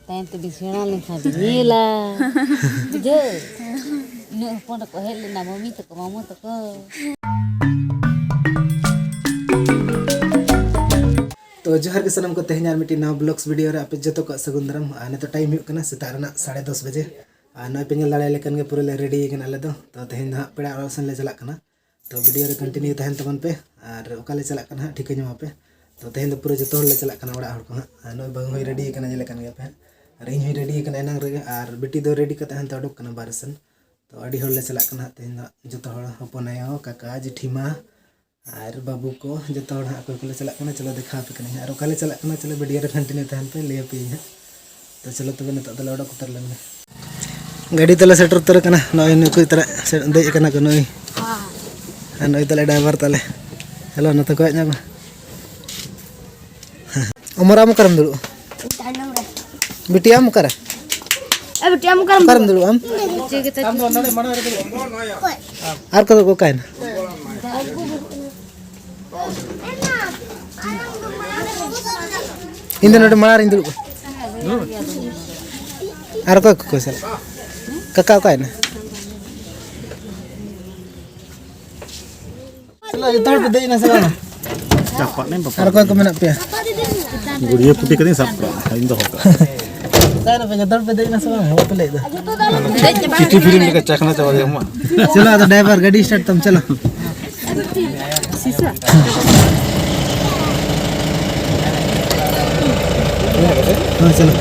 Tayo to bisira lang sabi nila. Bije. Ino pon ko hel na mami to ko mamu to ko. तो जोहर के सनम को तेहन यार मिट्टी नवा ब्लॉग्स वीडियो रे आपे जतो को सगुंदरम आने तो टाइम हुकना सेता रना 10:30 बजे आ नय पेंगल दाड़े लेकन के पूरे रेडी कना ले तो तेहन हा पेड़ा ऑप्शन ले चला कना तो वीडियो रे कंटिन्यू तहन तमन पे और ओका ले चला कना ठीक न्यू पे तो तेहन तो पूरे जतो ले चला कना ओड़ा हर को हा नय बंग होई रेडी कना जे लेकन के पे और इन होई रेडी कना एनंग रे और बेटी दो रेडी कते हन तडुक कना बारसन तो अडी होर ले चला कना तेहन जतो होड़ हपनायो काका जिठीमा और बाबू को जो को चला चलो देखा पे और ओकाले चला चलो वीडियो रे कंटिन्यू तहन पे ले पे तो चलो तब नित दले ओडक उतर लेन गाड़ी तले सेटर उतर कना नय नुको तरह दे कना को नय हां नय तले ड्राइवर तले हेलो न तो को न्या उमराम करम दुलु बिटिया मुकर ए बिटिया मुकर करम दुलु हम आर को काइन इंदे नोटे मार इंदु आर को सर काका का है ना चलो इधर पे देना सर Dapat nih bapak. आर को मेना पे Guria putih kan sapra. Indo hoka. Sir पे इधर पे देना सर हो पे ले Cici film ni kacak na cawa dia mah. चलो तो ड्राइवर गाड़ी स्टार्ट तुम चलो Sisa. हाँ चलो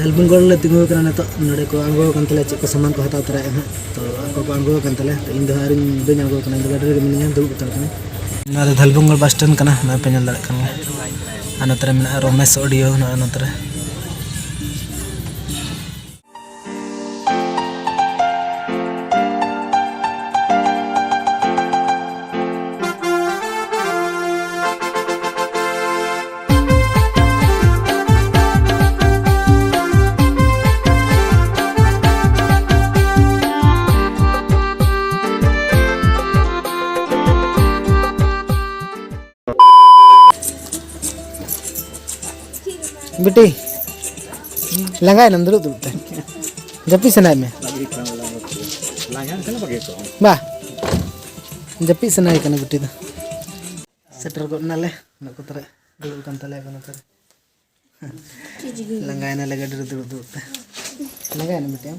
दलबुंगल तिंगो करना तो नडे को आंगो कंतले चेक को सामान को हता तरा है तो आको को आंगो कंतले तो इन दहार बे आंगो कना इन गाड़ी रे मिनिया दुब उतर कना ना दलबुंगल बस स्टैंड कना ना पेनल दड़ कना अनतरे में रमेश ऑडियो ना अनतरे बेटी लंगा नम दुलु दुलते जपी सनाय में बा जपी सनाय कना बेटी दा सेटर को नाले नको तरे दुलु कन तले कना तरे लंगा ना लगा दुलु दुलते लंगा ना बेटी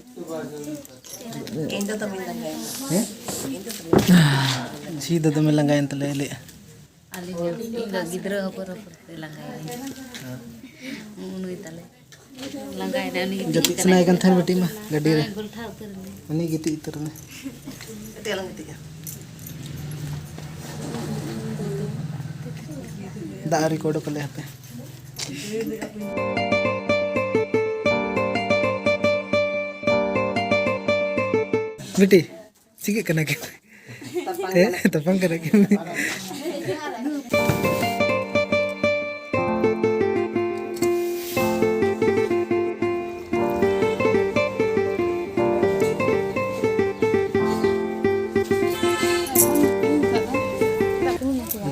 Indo to min langay. सीधा तो मैं लंगा तले ले Ali indo gidro por langay. Unui tale. Langay na ni जपी सनाय कन थान बेटी मा गड्डी रे gultha utar ni. अनि गीती इतर ने तेलंग गीती दा रिकॉर्ड कर ले पे बेटी सिके कना के तपंग कना के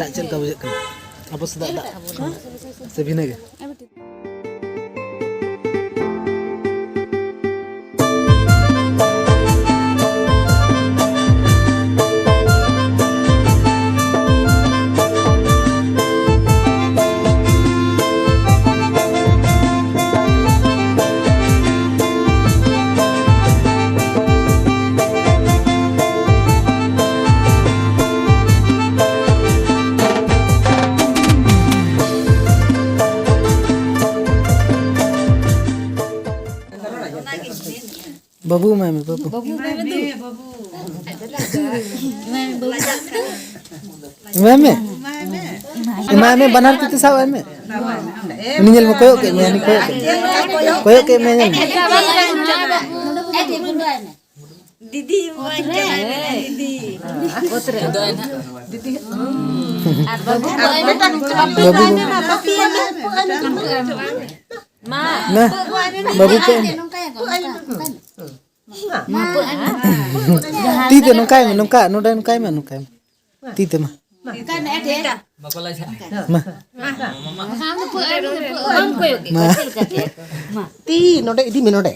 दा चल का बुझे कना अब सदा दा से भी नहीं बाबू मैं बाबू मैं बनार तो साव में नियल में कोयो के मैं नहीं कोयो के मैं Didi Didi Otre Didi babu pe Tite nungkai mah nungka nuda nungkai mah nungkai. Tite mah. Ti node di minode.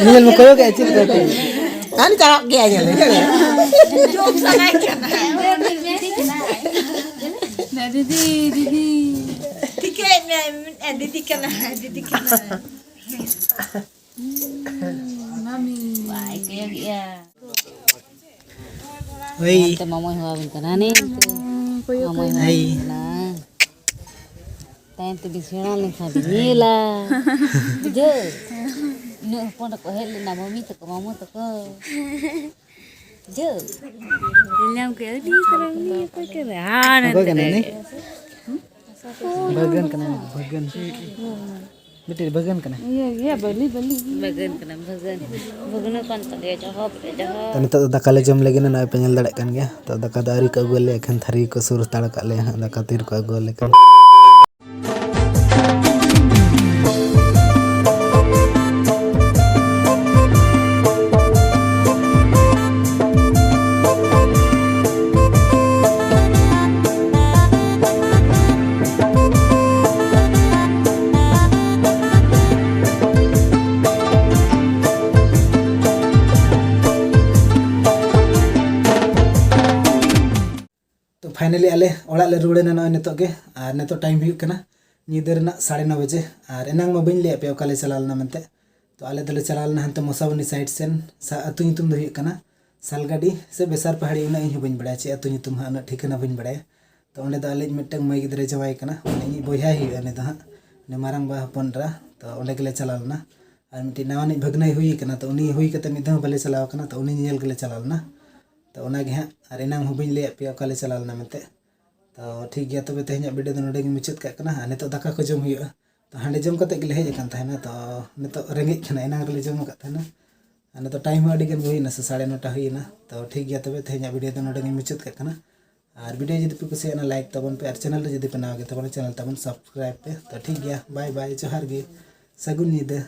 Nil mau koyo kayak cil kate. Ani cakap ge aja le. Nah, Didi. Didi kena. Mami. Baik ya. Oi. Kita mau hawin kanane tu. Mau Hai. nah. Tayo tu bisira lang sabi nila. Diyo. No, pon ko hel na mami to ko mamo to ko. Diyo. Ilang ko di sarang ni ko kira. Bagan ni. Bagan kana bagan. Betul bagan kana. Iya, beli. Bagan kana bagan. Bagan kan tadi jawab. तो नितो दाका ले जम लेगे ना पे nail दड़े कन गया तो दाका दारी को अगुले एखन थारी को सुर ताड़ का ले दाका तीर को अगुले कन तो फाइनली आले ओड़ा ले रुड़ेना ना नितो के और नितो टाइम हुई कना नीदर ना 9:30 बजे और एनांग में बन ले पे ओकाले चलालना मनते तो आले दले चलालना हंते मोसावनी साइड सेन अतु नितुम दो हुई कना सालगाड़ी से बेसार पहाड़ी उना इन बन बड़ा चे अतु नितुम हा ठिकाना बन बड़ा तो ओंडे दो आले मिटंग मई गिदरे जवाई कना इन बोया ही ने तो ने मारंग बा हपनरा तो ओंडे गेले चलालना और मिटी नावानी भगनाई हुई कना तो उनी हुई कते मिदह बले चलाव कना तो उनी नेल गेले चलालना तो ओनागे हाँ और एनांग हबीन ले पे ओकाले चलालना मनते तो ठीक गया तबे तेहኛ वीडियो दो नोडे मुचाद का कना नितो दाका को जम हुई तो हांडे जम कते गेले हेज कान ताहेना तो नितो रेंगे खना एनांग रे जम का ताहेना नितो टाइम अडी गन हुई ना 9:30 हुई ना तो ठीक गया तबे तेहኛ वीडियो दो नोडे मुचाद का कना और वीडियो जदि पे कुसियाना लाइक तबन पे और चैनल रे जदि पे नवा गे तबन चैनल तबन सब्सक्राइब पे तो ठीक गया बाय बाय जोहार गे सगुन नीदे।